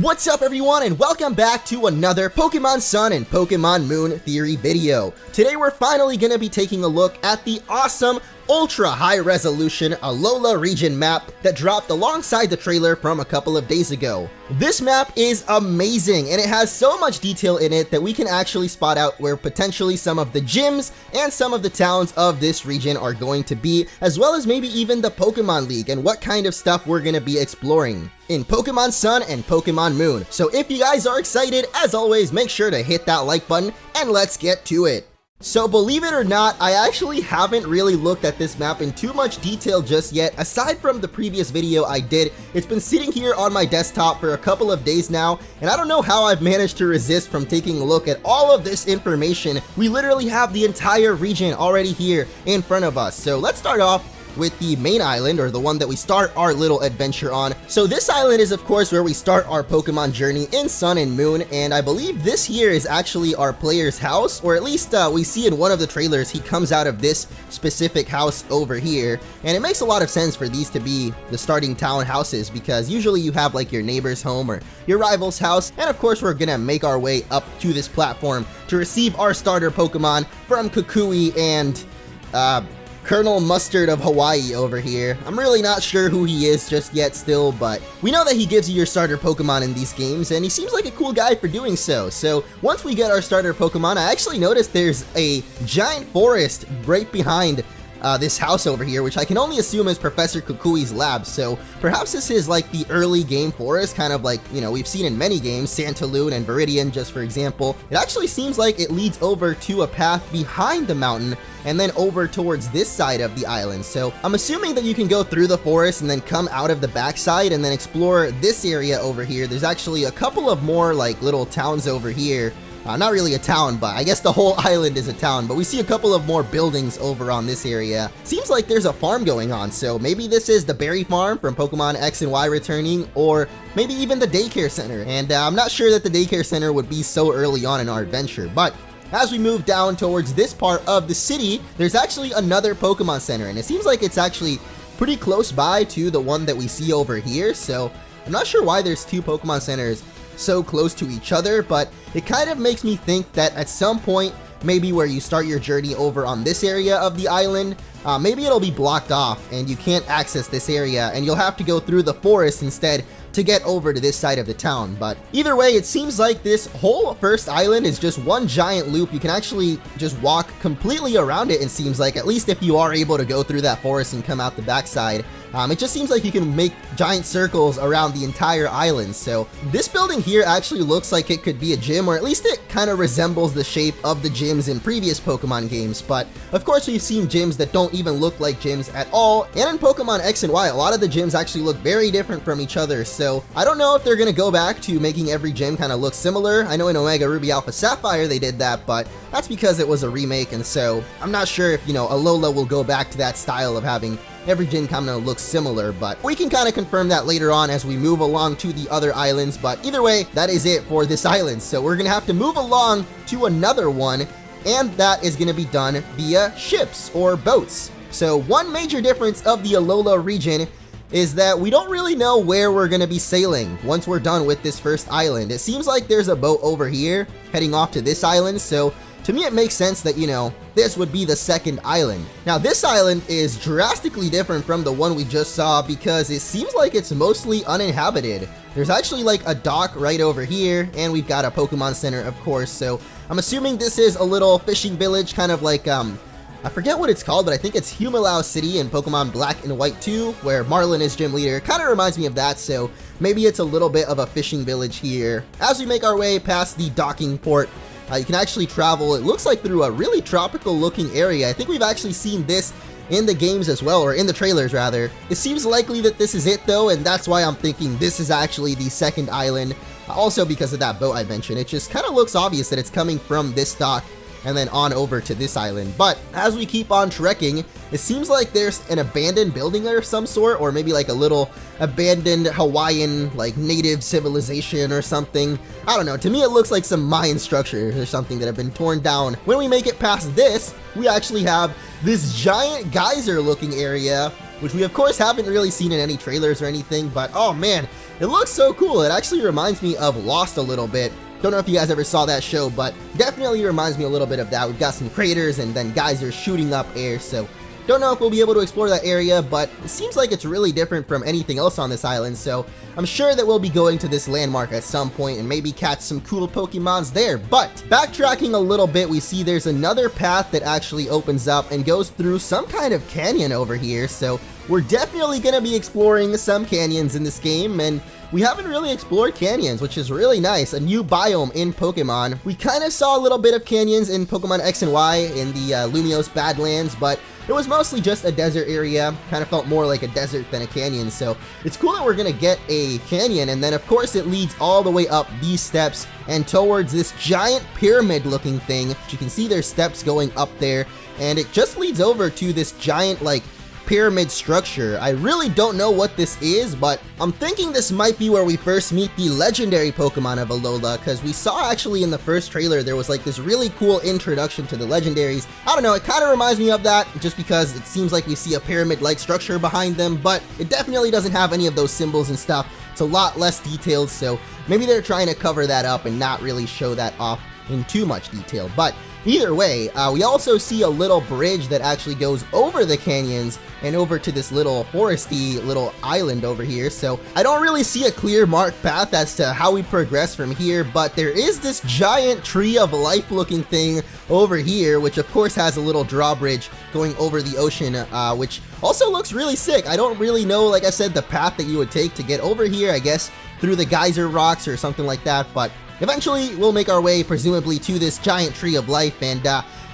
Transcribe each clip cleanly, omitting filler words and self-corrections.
What's up everyone, and welcome back to another Pokémon Sun and Pokémon Moon theory video. Today we're finally going to be taking a look at the awesome ultra high resolution Alola Region map that dropped alongside the trailer from a couple of days ago. This map is amazing and it has so much detail in it that we can actually spot out where potentially some of the gyms and some of the towns of this region are going to be, as well as maybe even the Pokemon League and what kind of stuff we're going to be exploring in Pokémon Sun and Pokémon Moon. So if you guys are excited, as always, make sure to hit that like button and let's get to it. So believe it or not, I actually haven't really looked at this map in too much detail just yet. Aside from the previous video I did, it's been sitting here on my desktop for a couple of days now, and I don't know how I've managed to resist from taking a look at all of this information. We literally have the entire region already here in front of us. So let's start off with the main island, or the one that we start our little adventure on. So this island is of course where we start our Pokemon journey in Sun and Moon, and I believe this here is actually our player's house, or at least we see in one of the trailers he comes out of this specific house over here, and it makes a lot of sense for these to be the starting town houses, because usually you have like your neighbor's home or your rival's house, and of course we're gonna make our way up to this platform to receive our starter Pokemon from Kukui and Colonel Mustard of Hawaii over here. I'm really not sure who he is just yet still, but we know that he gives you your starter Pokemon in these games, and he seems like a cool guy for doing so. So once we get our starter Pokemon, I actually noticed there's a giant forest right behind this house over here, which I can only assume is Professor Kukui's lab. So perhaps this is like the early game forest, kind of like, you know, we've seen in many games, Santaloon and Viridian, just for example. It actually seems like it leads over to a path behind the mountain and then over towards this side of the island. So I'm assuming that you can go through the forest and then come out of the backside and then explore this area over here. There's actually a couple of more like little towns over here. Not really a town, but I guess the whole island is a town, but we see a couple of more buildings over on this area. Seems like there's a farm going on, so maybe this is the berry farm from Pokemon X and Y returning, or maybe even the daycare center. And I'm not sure that the daycare center would be so early on in our adventure, but as we move down towards this part of the city, there's actually another Pokemon Center, and it seems like it's actually pretty close by to the one that we see over here, so I'm not sure why there's two Pokemon Centers so close to each other, but it kind of makes me think that at some point, maybe where you start your journey over on this area of the island, maybe it'll be blocked off and you can't access this area, and you'll have to go through the forest instead to get over to this side of the town. But either way, it seems like this whole first island is just one giant loop. You can actually just walk completely around it, it seems like, at least if you are able to go through that forest and come out the backside. It just seems like you can make giant circles around the entire island. So this building here actually looks like it could be a gym, or at least it kind of resembles the shape of the gyms in previous Pokemon games. But of course we've seen gyms that don't even look like gyms at all, and in Pokemon X and Y a lot of the gyms actually look very different from each other. So I don't know if they're gonna go back to making every gym kind of look similar. I know in Omega Ruby Alpha Sapphire they did that, but that's because it was a remake, and so I'm not sure if, you know, Alola will go back to that style of having every gym kind of looks similar, but we can kind of confirm that later on as we move along to the other islands. But either way, that is it for this island, so we're gonna have to move along to another one, and that is gonna be done via ships or boats. So one major difference of the Alola region is that we don't really know where we're gonna be sailing once we're done with this first island. It seems like there's a boat over here heading off to this island, so to me it makes sense that, you know, this would be the second island. Now this island is drastically different from the one we just saw because it seems like it's mostly uninhabited. There's actually like a dock right over here, and we've got a Pokemon Center of course, so I'm assuming this is a little fishing village, kind of like I forget what it's called, but I think it's Humilau City in Pokemon Black and White 2, where Marlin is gym leader. Kind of reminds me of that, so maybe it's a little bit of a fishing village here. As we make our way past the docking port, you can actually travel, it looks like, through a really tropical looking area. I think we've actually seen this in the games as well, or in the trailers rather. It seems likely that this is it though, and that's why I'm thinking this is actually the second island. Also because of that boat I mentioned, it just kind of looks obvious that it's coming from this dock and then on over to this island. But as we keep on trekking, it seems like there's an abandoned building of some sort, or maybe like a little abandoned Hawaiian like native civilization or something. I don't know, to me it looks like some Mayan structures or something that have been torn down. When we make it past this, we actually have this giant geyser looking area, which we of course haven't really seen in any trailers or anything, but oh man, it looks so cool. It actually reminds me of Lost a little bit. Don't know if you guys ever saw that show, but definitely reminds me a little bit of that. We've got some craters and then geysers shooting up air, so don't know if we'll be able to explore that area, but it seems like it's really different from anything else on this island, so I'm sure that we'll be going to this landmark at some point and maybe catch some cool Pokemons there. But backtracking a little bit, we see there's another path that actually opens up and goes through some kind of canyon over here, so we're definitely going to be exploring some canyons in this game, and we haven't really explored canyons, which is really nice. A new biome in Pokemon. We kind of saw a little bit of canyons in Pokemon X and Y in the Lumiose Badlands, but it was mostly just a desert area. Kind of felt more like a desert than a canyon, so it's cool that we're gonna get a canyon, and then of course it leads all the way up these steps and towards this giant pyramid looking thing. You can see there's steps going up there, and it just leads over to this giant like pyramid structure. I really don't know what this is, but I'm thinking this might be where we first meet the legendary Pokemon of Alola, because we saw actually in the first trailer there was like this really cool introduction to the legendaries. I don't know, it kind of reminds me of that just because it seems like we see a pyramid-like structure behind them, but it definitely doesn't have any of those symbols and stuff. It's a lot less detailed, so maybe they're trying to cover that up and not really show that off in too much detail. But either way, we also see a little bridge that actually goes over the canyons and over to this little foresty little island over here. So I don't really see a clear marked path as to how we progress from here, but there is this giant tree of life looking thing over here, which of course has a little drawbridge going over the ocean, which also looks really sick. I don't really know, like I said, the path that you would take to get over here, I guess through the geyser rocks or something like that, but eventually, we'll make our way, presumably, to this giant tree of life, and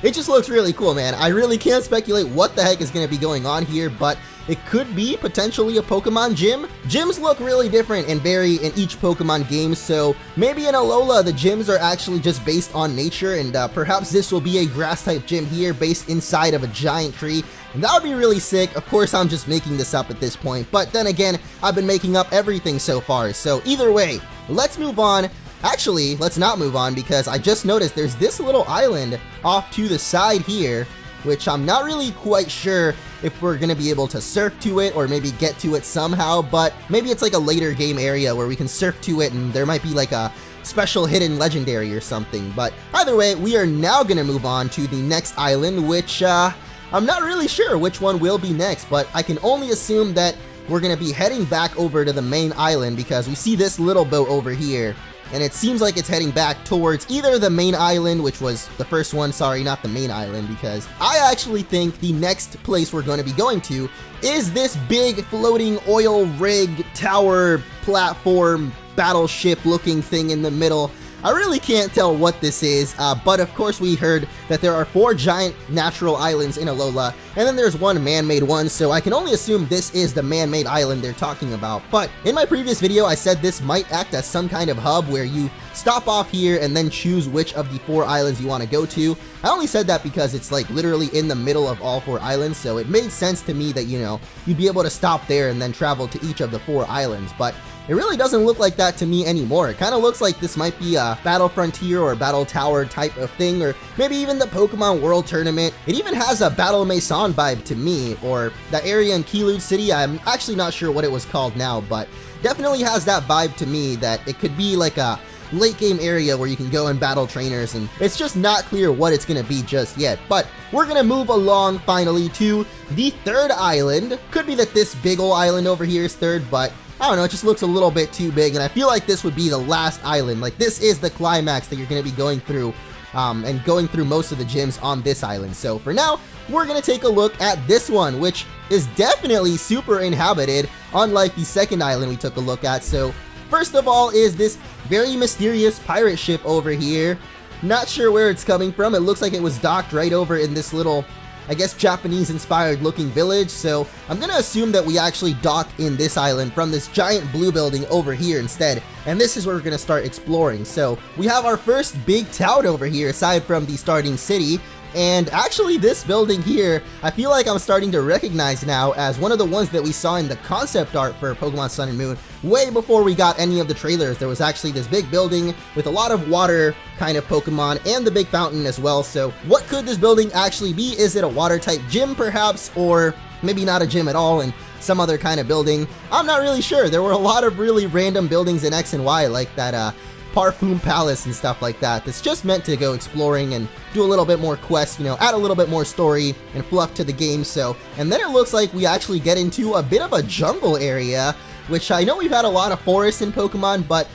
it just looks really cool, man. I really can't speculate what the heck is going to be going on here, but it could be potentially a Pokemon gym. Gyms look really different and vary in each Pokemon game, so maybe in Alola, the gyms are actually just based on nature, and perhaps this will be a grass-type gym here based inside of a giant tree, and that would be really sick. Of course, I'm just making this up at this point, but then again, I've been making up everything so far, so either way, let's move on. Actually, let's not move on because I just noticed there's this little island off to the side here, which I'm not really quite sure if we're going to be able to surf to it or maybe get to it somehow, but maybe it's like a later game area where we can surf to it and there might be like a special hidden legendary or something. But either way, we are now going to move on to the next island, which I'm not really sure which one will be next, but I can only assume that we're going to be heading back over to the main island because we see this little boat over here. And it seems like it's heading back towards either the main island, which was the first one, sorry, not the main island, because I actually think the next place we're going to be going to is this big floating oil rig tower platform battleship looking thing in the middle. I really can't tell what this is, but of course we heard that there are 4 giant natural islands in Alola, and then there's one man-made one, so I can only assume this is the man-made island they're talking about. But in my previous video, I said this might act as some kind of hub where you stop off here and then choose which of the 4 islands you want to go to. I only said that because it's like literally in the middle of all 4 islands, so it made sense to me that, you know, you'd be able to stop there and then travel to each of the 4 islands, but it really doesn't look like that to me anymore. It kind of looks like this might be a Battle Frontier or Battle Tower type of thing, or maybe even the Pokemon World Tournament. It even has a Battle Maison vibe to me, or that area in Keelud City. I'm actually not sure what it was called now, but definitely has that vibe to me that it could be like a late game area where you can go and battle trainers, and it's just not clear what it's going to be just yet. But we're going to move along finally to the 3rd island. Could be that this big ol' island over here is 3rd, but I don't know, it just looks a little bit too big, and I feel like this would be the last island. Like, this is the climax that you're going to be going through, and going through most of the gyms on this island. So for now, we're going to take a look at this one, which is definitely super inhabited, unlike the 2nd island we took a look at. So first of all is this very mysterious pirate ship over here. Not sure where it's coming from. It looks like it was docked right over in this little, I guess, Japanese-inspired looking village, so I'm gonna assume that we actually dock in this island from this giant blue building over here instead, and this is where we're gonna start exploring. So we have our first big town over here aside from the starting city, and actually this building here, I feel like I'm starting to recognize now as one of the ones that we saw in the concept art for Pokemon Sun and Moon way before we got any of the trailers. There was actually this big building with a lot of water kind of Pokemon and the big fountain as well. So what could this building actually be? Is it a water type gym perhaps, or maybe not a gym at all? And some other kind of building. I'm not really sure. There were a lot of really random buildings in X and Y, like that Parfum Palace and stuff like that. That's just meant to go exploring and do a little bit more quests, you know, add a little bit more story and fluff to the game. So, and then it looks like we actually get into a bit of a jungle area, which I know we've had a lot of forests in Pokemon, but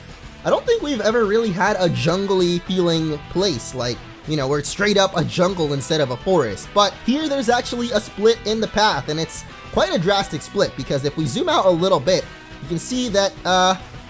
I don't think we've ever really had a jungly feeling place, like, you know, where it's straight up a jungle instead of a forest. But here there's actually a split in the path, and it's quite a drastic split, because if we zoom out a little bit, you can see that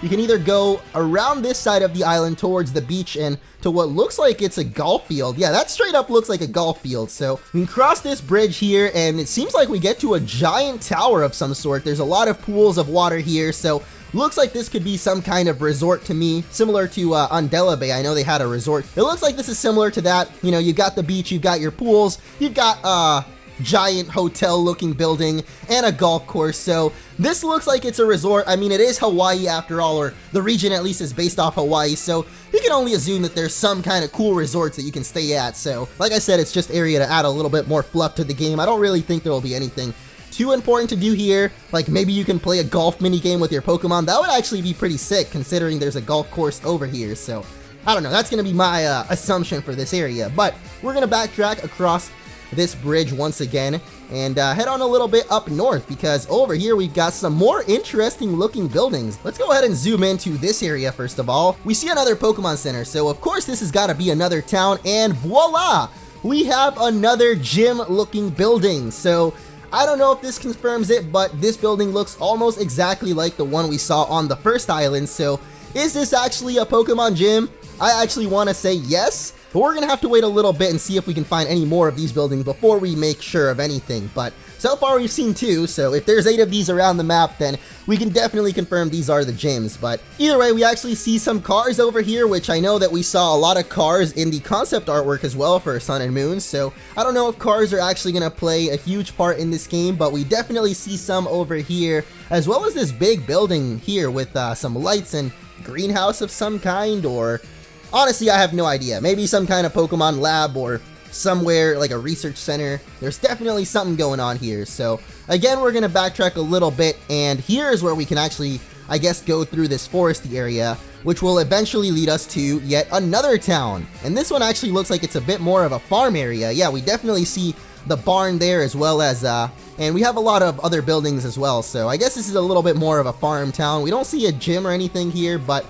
you can either go around this side of the island towards the beach and to what looks like it's a golf field. Yeah, that straight up looks like a golf field. So we can cross this bridge here, and it seems like we get to a giant tower of some sort. There's a lot of pools of water here, so looks like this could be some kind of resort to me, similar to Undella Bay. I know they had a resort. It looks like this is similar to that. You know, you got the beach, you've got your pools, you've got giant hotel looking building and a golf course. So this looks like it's a resort. I mean, it is Hawaii after all, or the region at least is based off Hawaii, so you can only assume that there's some kind of cool resorts that you can stay at. So like I said, it's just area to add a little bit more fluff to the game. I don't really think there will be anything too important to do here. Like maybe you can play a golf mini game with your Pokemon. That would actually be pretty sick, considering there's a golf course over here. So I don't know, that's gonna be my assumption for this area. But we're gonna backtrack across this bridge once again and head on a little bit up north, because over here we've got some more interesting looking buildings. Let's go ahead and zoom into this area first of all. We see another Pokemon Center, so of course this has got to be another town, and voila! We have another gym looking building. So I don't know if this confirms it, but this building looks almost exactly like the one we saw on the first island. So is this actually a Pokemon gym? I actually want to say yes, but we're going to have to wait a little bit and see if we can find any more of these buildings before we make sure of anything. But so far we've seen 2, so if there's 8 of these around the map, then we can definitely confirm these are the gyms. But either way, we actually see some cars over here, which I know that we saw a lot of cars in the concept artwork as well for Sun and Moon. So I don't know if cars are actually going to play a huge part in this game, but we definitely see some over here, as well as this big building here with some lights and greenhouse of some kind, or honestly, I have no idea. Maybe some kind of Pokemon lab or somewhere like a research center. There's definitely something going on here. So again, we're going to backtrack a little bit, and here is where we can actually, I guess, go through this foresty area, which will eventually lead us to yet another town. And this one actually looks like it's a bit more of a farm area. Yeah, we definitely see the barn there, as well as and we have a lot of other buildings as well. So I guess this is a little bit more of a farm town. We don't see a gym or anything here, but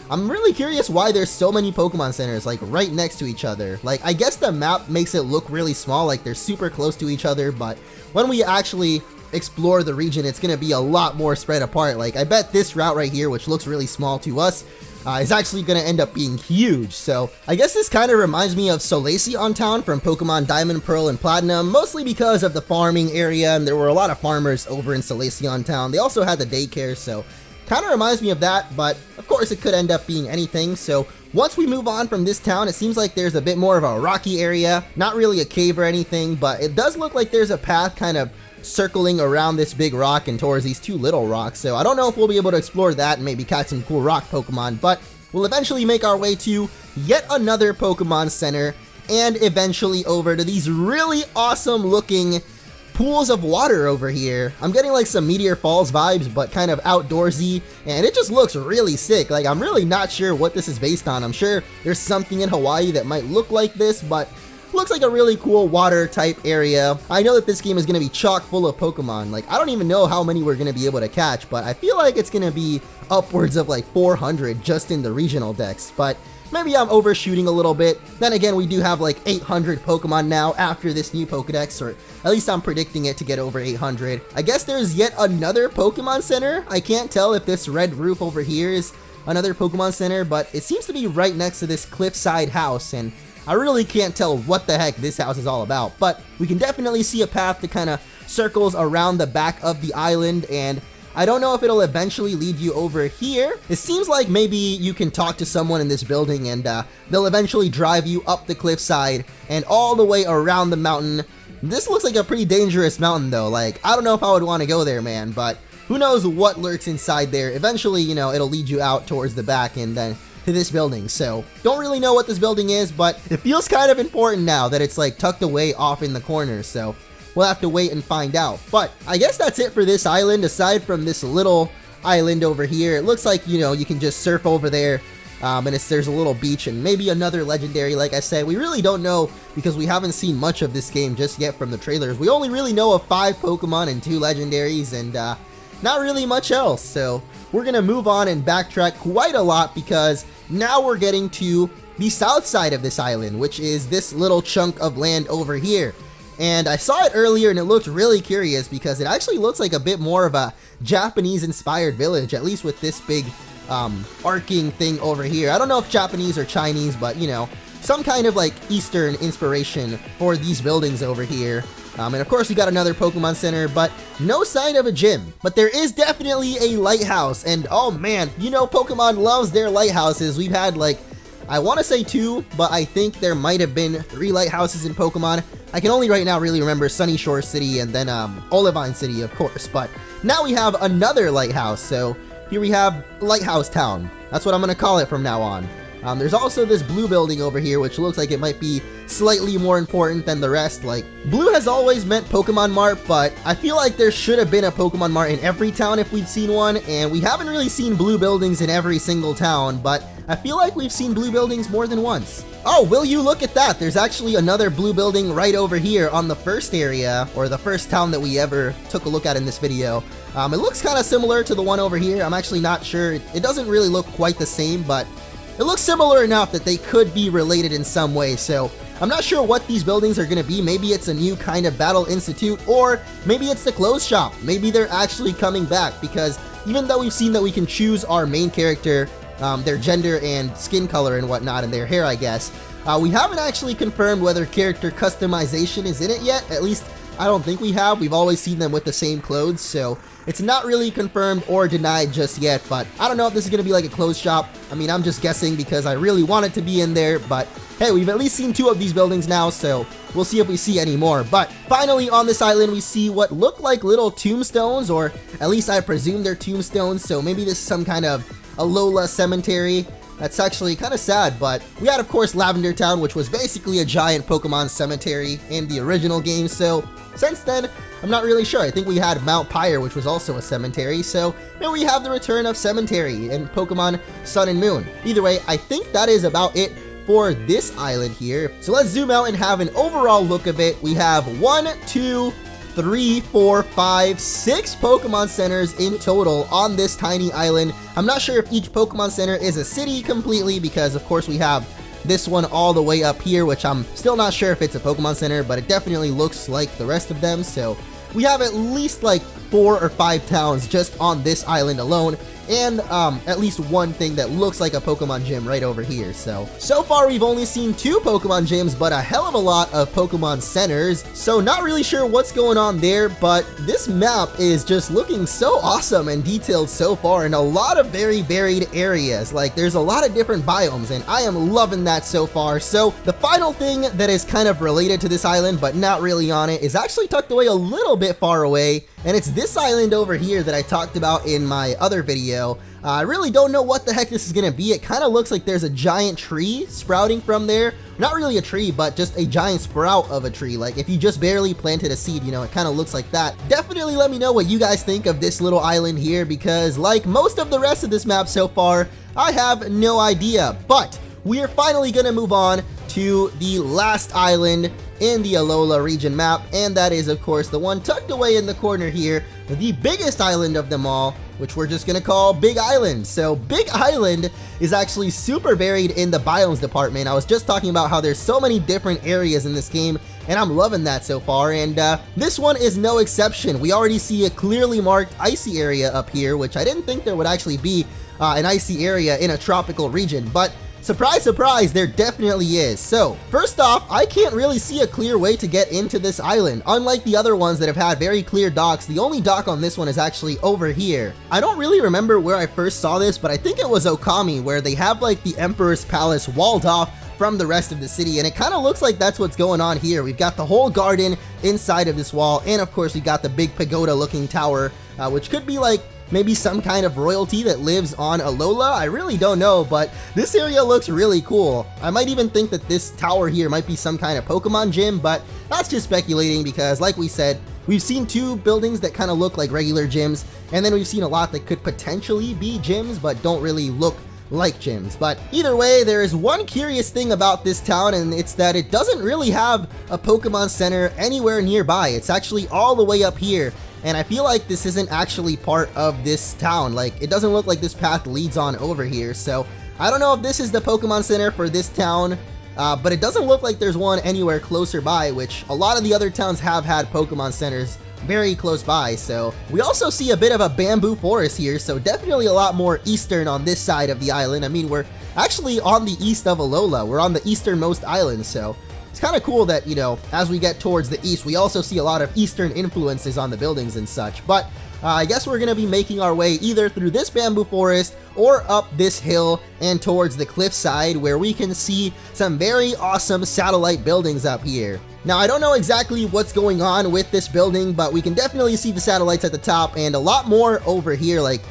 I'm really curious why there's so many Pokemon Centers like right next to each other. Like, I guess the map makes it look really small, like they're super close to each other, but when we actually explore the region, it's gonna be a lot more spread apart. Like, I bet this route right here, which looks really small to us, is actually gonna end up being huge. So I guess this kind of reminds me of Solaceon Town from Pokemon Diamond, Pearl, and Platinum, mostly because of the farming area, and there were a lot of farmers over in Solaceon Town. They also had the daycare, so kind of reminds me of that, but of course it could end up being anything. So once we move on from this town, it seems like there's a bit more of a rocky area, not really a cave or anything, but it does look like there's a path kind of circling around this big rock and towards these 2 little rocks. So I don't know if we'll be able to explore that and maybe catch some cool rock Pokemon, but we'll eventually make our way to yet another Pokemon Center, and eventually over to these really awesome looking pools of water over here. I'm getting like some Meteor Falls vibes, but kind of outdoorsy, and it just looks really sick. Like, I'm really not sure what this is based on. I'm sure there's something in Hawaii that might look like this, but looks like a really cool water type area. I know that this game is going to be chock full of Pokemon. Like, I don't even know how many we're going to be able to catch, but I feel like it's going to be upwards of like 400 just in the regional decks. But maybe I'm overshooting a little bit. Then again, we do have like 800 Pokemon now after this new Pokedex, or at least I'm predicting it to get over 800. I guess there's yet another Pokemon Center. I can't tell if this red roof over here is another Pokemon Center, but it seems to be right next to this cliffside house, and I really can't tell what the heck this house is all about. But we can definitely see a path that kind of circles around the back of the island, and I don't know if it'll eventually lead you over here. It seems like maybe you can talk to someone in this building, and they'll eventually drive you up the cliffside and all the way around the mountain. This looks like a pretty dangerous mountain though. Like, I don't know if I would want to go there, man, but who knows what lurks inside there. Eventually, you know, it'll lead you out towards the back and then to this building. So don't really know what this building is, but it feels kind of important now that it's like tucked away off in the corner. So we'll have to wait and find out. But I guess that's it for this island. Aside from this little island over here, it looks like, you know, you can just surf over there. And there's a little beach and maybe another legendary. Like I said, we really don't know because we haven't seen much of this game just yet from the trailers. We only really know of 5 Pokemon and 2 legendaries and not really much else. So we're going to move on and backtrack quite a lot because now we're getting to the south side of this island, which is this little chunk of land over here. And I saw it earlier and it looked really curious because it actually looks like a bit more of a Japanese inspired village, at least with this big arcing thing over here. I don't know if Japanese or Chinese, but you know, some kind of like Eastern inspiration for these buildings over here. And of course we got another Pokemon Center, but no sign of a gym. But there is definitely a lighthouse, and oh man, you know Pokemon loves their lighthouses. We've had like, I want to say 2, but I think there might have been 3 lighthouses in Pokemon. I can only right now really remember Sunny Shore City and then Olivine City, of course. But now we have another lighthouse, so here we have Lighthouse Town. That's what I'm going to call it from now on. There's also this blue building over here, which looks like it might be slightly more important than the rest. Like, blue has always meant Pokemon Mart, but I feel like there should have been a Pokemon Mart in every town if we've seen one, and we haven't really seen blue buildings in every single town, but I feel like we've seen blue buildings more than once. Oh, will you look at that? There's actually another blue building right over here on the first area, or the first town that we ever took a look at in this video. It looks kind of similar to the one over here. I'm actually not sure. It doesn't really look quite the same, but it looks similar enough that they could be related in some way. So I'm not sure what these buildings are going to be. Maybe it's a new kind of battle institute, or maybe it's the clothes shop. Maybe they're actually coming back, because even though we've seen that we can choose our main character, their gender and skin color and whatnot, and their hair, I guess, we haven't actually confirmed whether character customization is in it yet. At least I don't think we have. We've always seen them with the same clothes, so it's not really confirmed or denied just yet. But I don't know if this is going to be like a clothes shop. I mean, I'm just guessing because I really want it to be in there, but hey, we've at least seen 2 of these buildings now, so we'll see if we see any more. But finally on this island, we see what look like little tombstones, or at least I presume they're tombstones, so maybe this is some kind of Alola cemetery. That's actually kind of sad, but we had, of course, Lavender Town, which was basically a giant Pokemon cemetery in the original game, so since then, I'm not really sure. I think we had Mount Pyre, which was also a cemetery, so maybe we have the return of cemetery in Pokemon Sun and Moon. Either way, I think that is about it for this island here. So let's zoom out and have an overall look of it. We have 1, 2, 3, 4, 5, 6 Pokemon Centers in total on this tiny island. I'm not sure if each Pokemon Center is a city completely, because of course we have this one all the way up here, which I'm still not sure if it's a Pokemon Center, but it definitely looks like the rest of them. So we have at least like 4 or 5 towns just on this island alone, and at least one thing that looks like a Pokemon gym right over here. So far we've only seen 2 Pokemon gyms, but a hell of a lot of Pokemon Centers, so not really sure what's going on there, but this map is just looking so awesome and detailed so far, in a lot of very varied areas. Like, there's a lot of different biomes, and I am loving that so far. So the final thing that is kind of related to this island, but not really on it, is actually tucked away a little bit far away, and it's this island over here that I talked about in my other video. I really don't know what the heck this is going to be. It kind of looks like there's a giant tree sprouting from there. Not really a tree, but just a giant sprout of a tree. Like if you just barely planted a seed, you know, it kind of looks like that. Definitely let me know what you guys think of this little island here, because like most of the rest of this map so far, I have no idea. But we are finally going to move on to the last island in the Alola region map, and that is of course the one tucked away in the corner here, the biggest island of them all, which we're just gonna call Big Island. So Big Island is actually super varied in the biomes department. I was just talking about how there's so many different areas in this game, and I'm loving that so far, and this one is no exception. We already see a clearly marked icy area up here, which I didn't think there would actually be an icy area in a tropical region, but surprise, surprise, there definitely is. So, first off, I can't really see a clear way to get into this island. Unlike the other ones that have had very clear docks, the only dock on this one is actually over here. I don't really remember where I first saw this, but I think it was Okami, where they have like the Emperor's Palace walled off from the rest of the city, and it kind of looks like that's what's going on here. We've got the whole garden inside of this wall, and of course we got the big pagoda looking tower, which could be like maybe some kind of royalty that lives on Alola. I really don't know, but this area looks really cool. I might even think that this tower here might be some kind of Pokemon gym, but that's just speculating because, like we said, we've seen 2 buildings that kind of look like regular gyms, and then we've seen a lot that could potentially be gyms but don't really look like gyms. But either way, there is one curious thing about this town, and it's that it doesn't really have a Pokemon Center anywhere nearby. It's actually all the way up here, and I feel like this isn't actually part of this town. Like, it doesn't look like this path leads on over here, so I don't know if this is the Pokemon Center for this town, but it doesn't look like there's one anywhere closer by, which a lot of the other towns have had Pokemon Centers very close by. So we also see a bit of a bamboo forest here, so definitely a lot more eastern on this side of the island. I mean, we're actually on the east of Alola. We're on the easternmost island, so it's kind of cool that, you know, as we get towards the east, we also see a lot of eastern influences on the buildings and such. But I guess we're going to be making our way either through this bamboo forest or up this hill and towards the cliffside, where we can see some very awesome satellite buildings up here. Now, I don't know exactly what's going on with this building, but we can definitely see the satellites at the top and a lot more over here, like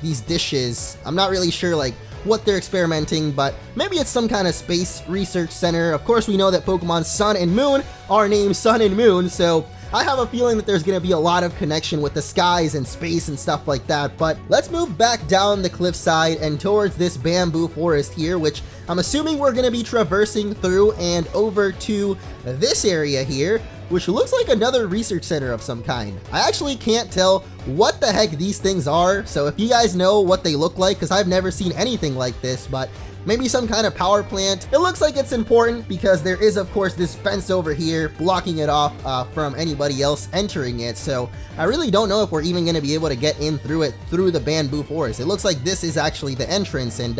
these dishes. I'm not really sure like what they're experimenting, but maybe it's some kind of space research center. Of course, we know that Pokemon Sun and Moon are named Sun and Moon, so I have a feeling that there's going to be a lot of connection with the skies and space and stuff like that. But let's move back down the cliffside and towards this bamboo forest here, which I'm assuming we're going to be traversing through and over to this area here, which looks like another research center of some kind. I actually can't tell what the heck these things are, so if you guys know what they look like, because I've never seen anything like this, but maybe some kind of power plant. It looks like it's important because there is, of course, this fence over here blocking it off from anybody else entering it. So I really don't know if we're even going to be able to get in through it through the bamboo forest. It looks like this is actually the entrance, and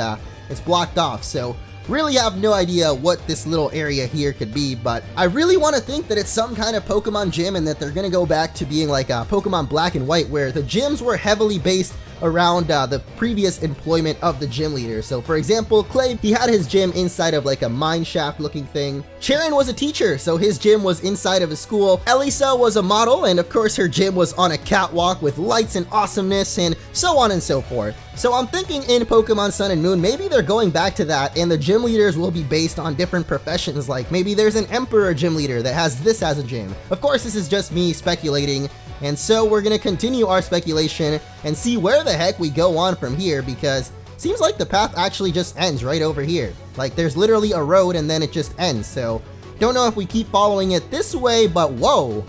it's blocked off. So really have no idea what this little area here could be, but I really want to think that it's some kind of Pokemon gym and that they're going to go back to being like Pokemon Black and White, where the gyms were heavily based around the previous employment of the gym leader. So for example, Clay, he had his gym inside of like a mine shaft looking thing. Charon was a teacher, so his gym was inside of a school. Elisa was a model, and of course her gym was on a catwalk with lights and awesomeness and so on and so forth. So I'm thinking in Pokemon Sun and Moon, maybe they're going back to that, and the gym leaders will be based on different professions. Like maybe there's an Emperor gym leader that has this as a gym. Of course, this is just me speculating, and so we're gonna continue our speculation and see where the heck we go on from here, because seems like the path actually just ends right over here. Like there's literally a road and then it just ends. So don't know if we keep following it this way, but whoa.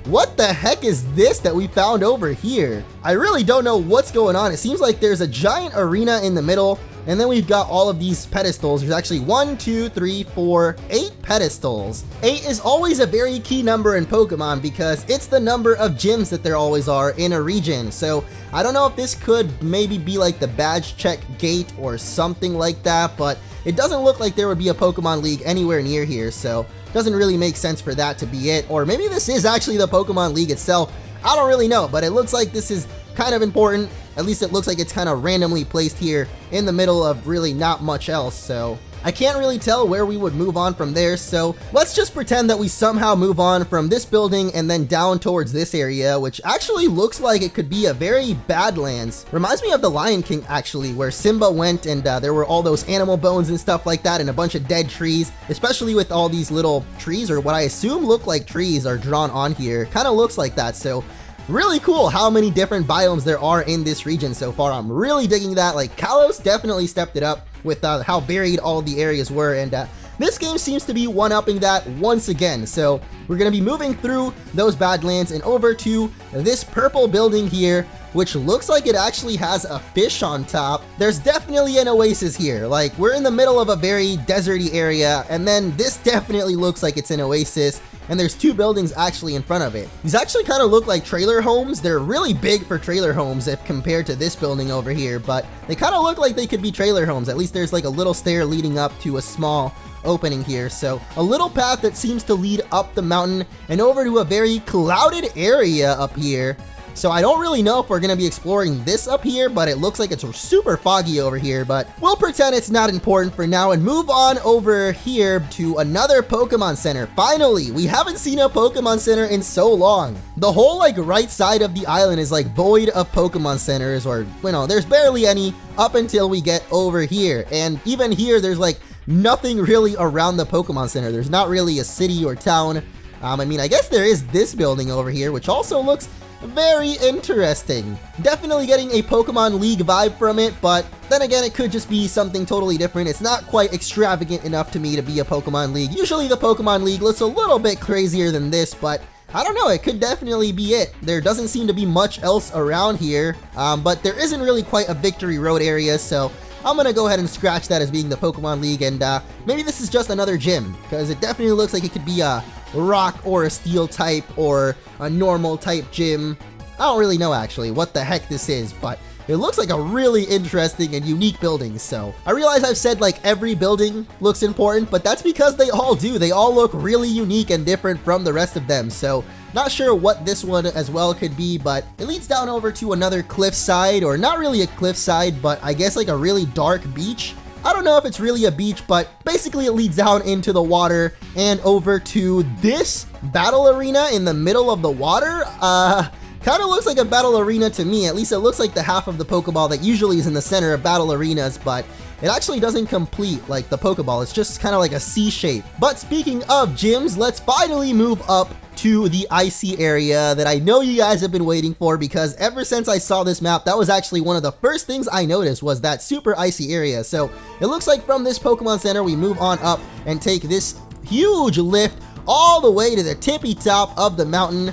What the heck is this that we found over here? I really don't know what's going on. It seems like there's a giant arena in the middle, and then we've got all of these pedestals. There's actually 1, 2, 3, 4, 8 pedestals. 8 is always a very key number in Pokemon because it's the number of gyms that there always are in a region. So I don't know if this could maybe be like the badge check gate or something like that, but it doesn't look like there would be a Pokemon League anywhere near here, so doesn't really make sense for that to be it. Or maybe this is actually the Pokemon League itself. I don't really know, but it looks like this is kind of important. At least it looks like it's kind of randomly placed here in the middle of really not much else, so I can't really tell where we would move on from there. So let's just pretend that we somehow move on from this building and then down towards this area, which actually looks like it could be a very Badlands. Reminds me of the Lion King actually, where Simba went and there were all those animal bones and stuff like that and a bunch of dead trees, especially with all these little trees, or what I assume look like trees, are drawn on here. Kind of looks like that. So really cool how many different biomes there are in this region so far. I'm really digging that. Like Kalos definitely stepped it up with how varied all the areas were, and this game seems to be one-upping that once again. So we're going to be moving through those Badlands and over to this purple building here, which looks like it actually has a fish on top. There's definitely an oasis here. Like we're in the middle of a very deserty area, and then this definitely looks like it's an oasis. And there's 2 buildings actually in front of it. These actually kind of look like trailer homes. They're really big for trailer homes if compared to this building over here, but they kind of look like they could be trailer homes. At least there's like a little stair leading up to a small opening here. So a little path that seems to lead up the mountain and over to a very clouded area up here. So I don't really know if we're going to be exploring this up here, but it looks like it's super foggy over here, but we'll pretend it's not important for now and move on over here to another Pokemon Center. Finally, we haven't seen a Pokemon Center in so long. The whole like right side of the island is like void of Pokemon Centers, or you know, there's barely any up until we get over here. And even here, there's like nothing really around the Pokemon Center. There's not really a city or town. I mean, I guess there is this building over here, which also looks very interesting. Definitely getting a Pokemon League vibe from it, but then again, it could just be something totally different. It's not quite extravagant enough to me to be a Pokemon League. Usually the Pokemon League looks a little bit crazier than this, but I don't know, it could definitely be it. There doesn't seem to be much else around here, but there isn't really quite a Victory Road area, so I'm gonna go ahead and scratch that as being the Pokemon League, and maybe this is just another gym, because it definitely looks like it could be a rock or a steel type or a normal type gym. I don't really know actually what the heck this is, but it looks like a really interesting and unique building. So I realize I've said like every building looks important, but that's because they all do. They all look really unique and different from the rest of them. So not sure what this one as well could be, but it leads down over to another cliffside, or not really a cliffside, but I guess like a really dark beach. I don't know if it's really a beach, but basically it leads down into the water and over to this battle arena in the middle of the water. Kind of looks like a battle arena to me. At least it looks like the half of the Pokeball that usually is in the center of battle arenas, but it actually doesn't complete like the Pokeball. It's just kind of like a C shape. But speaking of gyms, let's finally move up to the icy area that I know you guys have been waiting for, because ever since I saw this map, that was actually one of the first things I noticed, was that super icy area. So it looks like from this Pokemon Center, we move on up and take this huge lift all the way to the tippy top of the mountain.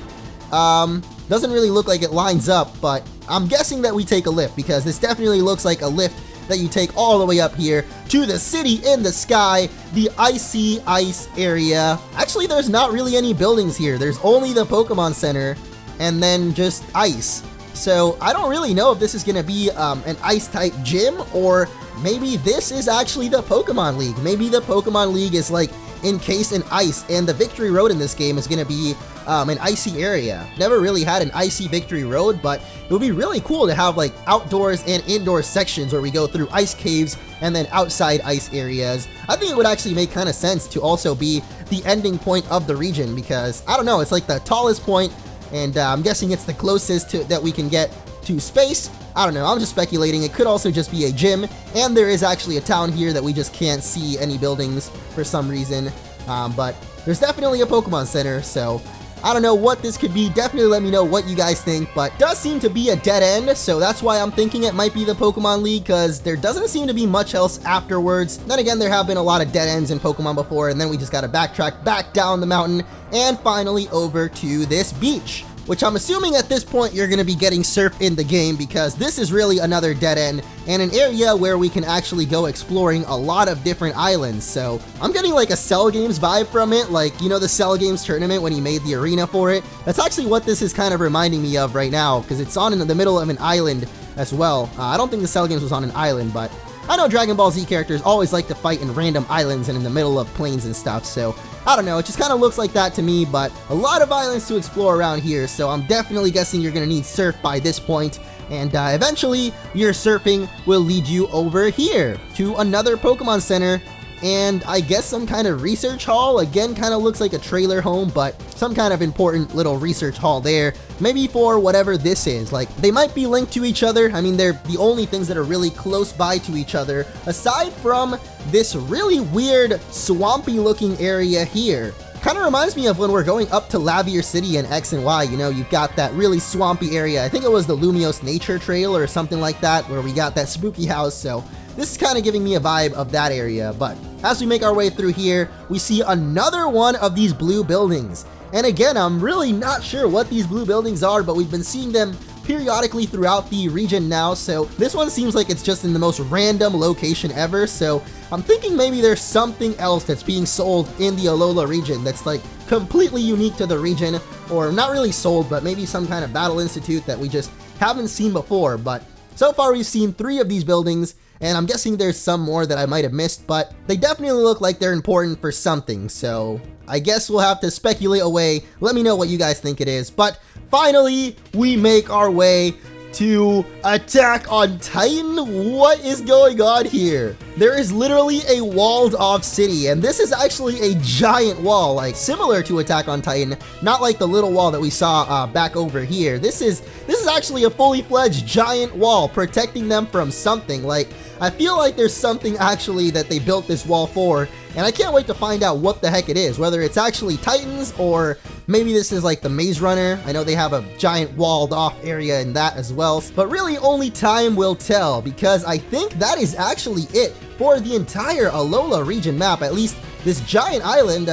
Doesn't really look like it lines up, but I'm guessing that we take a lift, because this definitely looks like a lift that you take all the way up here to the city in the sky, the icy ice area. Actually, there's not really any buildings here. There's only the Pokemon Center and then just ice. So I don't really know if this is going to be an ice type gym, or maybe this is actually the Pokemon League. Maybe the Pokemon League is like encased in ice, and the Victory Road in this game is going to be an icy area. Never really had an icy Victory Road, but it would be really cool to have like outdoors and indoor sections where we go through ice caves and then outside ice areas. I think it would actually make kind of sense to also be the ending point of the region, because I don't know, it's like the tallest point, and I'm guessing it's the closest to that we can get to space. I don't know, I'm just speculating. It could also just be a gym, and there is actually a town here that we just can't see any buildings for some reason, but there's definitely a Pokemon Center, so I don't know what this could be. Definitely let me know what you guys think, but it does seem to be a dead end, so that's why I'm thinking it might be the Pokemon League, because there doesn't seem to be much else afterwards. Then again, there have been a lot of dead ends in Pokemon before, and then we just gotta backtrack back down the mountain and finally over to this beach, which I'm assuming at this point you're going to be getting surf in the game, because this is really another dead end and an area where we can actually go exploring a lot of different islands. So I'm getting like a Cell Games vibe from it, like, you know, the Cell Games tournament when he made the arena for it. That's actually what this is kind of reminding me of right now, because it's on in the middle of an island as well. I don't think the Cell Games was on an island, but I know Dragon Ball Z characters always like to fight in random islands and in the middle of plains and stuff, so I don't know, it just kind of looks like that to me, but a lot of islands to explore around here, so I'm definitely guessing you're going to need surf by this point, and eventually your surfing will lead you over here to another Pokemon Center, and I guess some kind of research hall. Again, kind of looks like a trailer home, but some kind of important little research hall there, maybe for whatever this is. Like, they might be linked to each other. I mean, they're the only things that are really close by to each other, aside from this really weird swampy looking area here. Kind of reminds me of when we're going up to Lavier City in X and Y, you know, you've got that really swampy area. I think it was the Lumiose Nature Trail or something like that, where we got that spooky house, so this is kind of giving me a vibe of that area. But as we make our way through here, we see another one of these blue buildings. And again, I'm really not sure what these blue buildings are, but we've been seeing them periodically throughout the region now, so this one seems like it's just in the most random location ever, so I'm thinking maybe there's something else that's being sold in the Alola region that's like completely unique to the region, or not really sold, but maybe some kind of battle institute that we just haven't seen before. But so far we've seen 3 of these buildings, and I'm guessing there's some more that I might have missed, but they definitely look like they're important for something, so I guess we'll have to speculate away. Let me know what you guys think it is. But finally, we make our way to Attack on Titan. What is going on here? There is literally a walled off city, and this is actually a giant wall, like similar to Attack on Titan, not like the little wall that we saw back over here. This is actually a fully fledged giant wall protecting them from something. Like, I feel like there's something actually that they built this wall for, and I can't wait to find out what the heck it is, whether it's actually Titans or maybe this is like the Maze Runner. I know they have a giant walled off area in that as well, but really only time will tell, because I think that is actually it for the entire Alola region map, at least this giant island.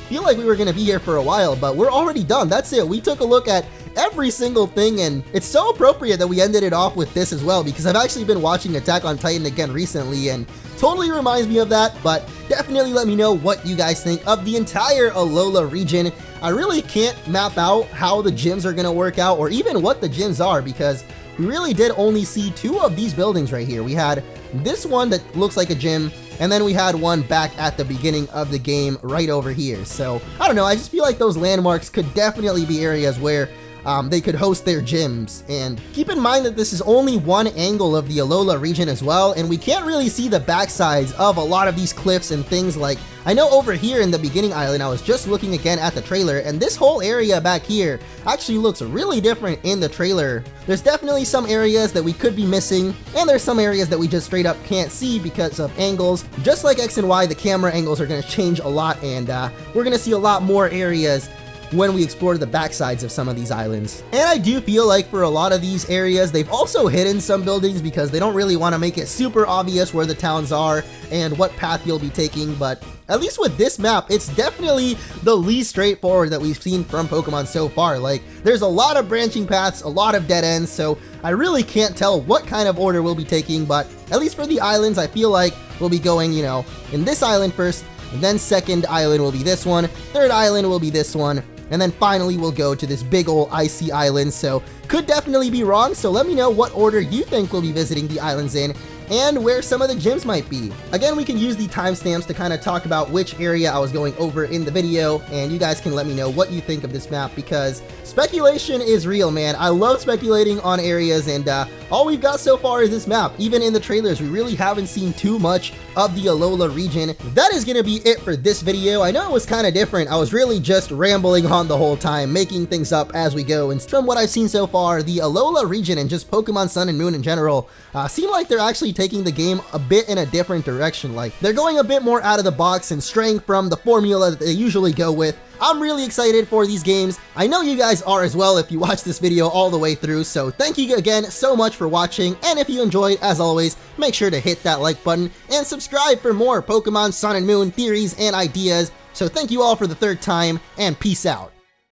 Feel like we were going to be here for a while, but we're already done. That's it. We took a look at every single thing, and it's so appropriate that we ended it off with this as well, because I've actually been watching Attack on Titan again recently, and totally reminds me of that. But definitely let me know what you guys think of the entire Alola region. I really can't map out how the gyms are going to work out, or even what the gyms are, because we really did only see 2 of these buildings right here. We had this one that looks like a gym, and then we had one back at the beginning of the game right over here. So I don't know, I just feel like those landmarks could definitely be areas where they could host their gyms. And keep in mind that this is only one angle of the Alola region as well, and we can't really see the backsides of a lot of these cliffs and things. Like, I know over here in the beginning island, I was just looking again at the trailer, and this whole area back here actually looks really different in the trailer. There's definitely some areas that we could be missing, and there's some areas that we just straight up can't see because of angles. Just like X and Y, the camera angles are going to change a lot, and we're going to see a lot more areas when we explore the backsides of some of these islands. And I do feel like for a lot of these areas, they've also hidden some buildings because they don't really want to make it super obvious where the towns are and what path you'll be taking. But at least with this map, it's definitely the least straightforward that we've seen from Pokemon so far. Like, there's a lot of branching paths, a lot of dead ends, so I really can't tell what kind of order we'll be taking. But at least for the islands, I feel like we'll be going, you know, in this island first, and then second island will be this one, third island will be this one, and then finally we'll go to this big old icy island. So could definitely be wrong, so let me know what order you think we'll be visiting the islands in, and where some of the gyms might be. Again, we can use the timestamps to kind of talk about which area I was going over in the video, and you guys can let me know what you think of this map, because speculation is real, man. I love speculating on areas, and all we've got so far is this map. Even in the trailers, we really haven't seen too much of the Alola region. That is going to be it for this video. I know it was kind of different. I was really just rambling on the whole time, making things up as we go, and from what I've seen so far, the Alola region and just Pokemon Sun and Moon in general seem like they're actually taking the game a bit in a different direction. Like, they're going a bit more out of the box and straying from the formula that they usually go with. I'm really excited for these games. I know you guys are as well if you watch this video all the way through, so thank you again so much for watching, and if you enjoyed, as always, make sure to hit that like button and subscribe for more Pokemon Sun and Moon theories and ideas. So thank you all for the 3rd time, and peace out.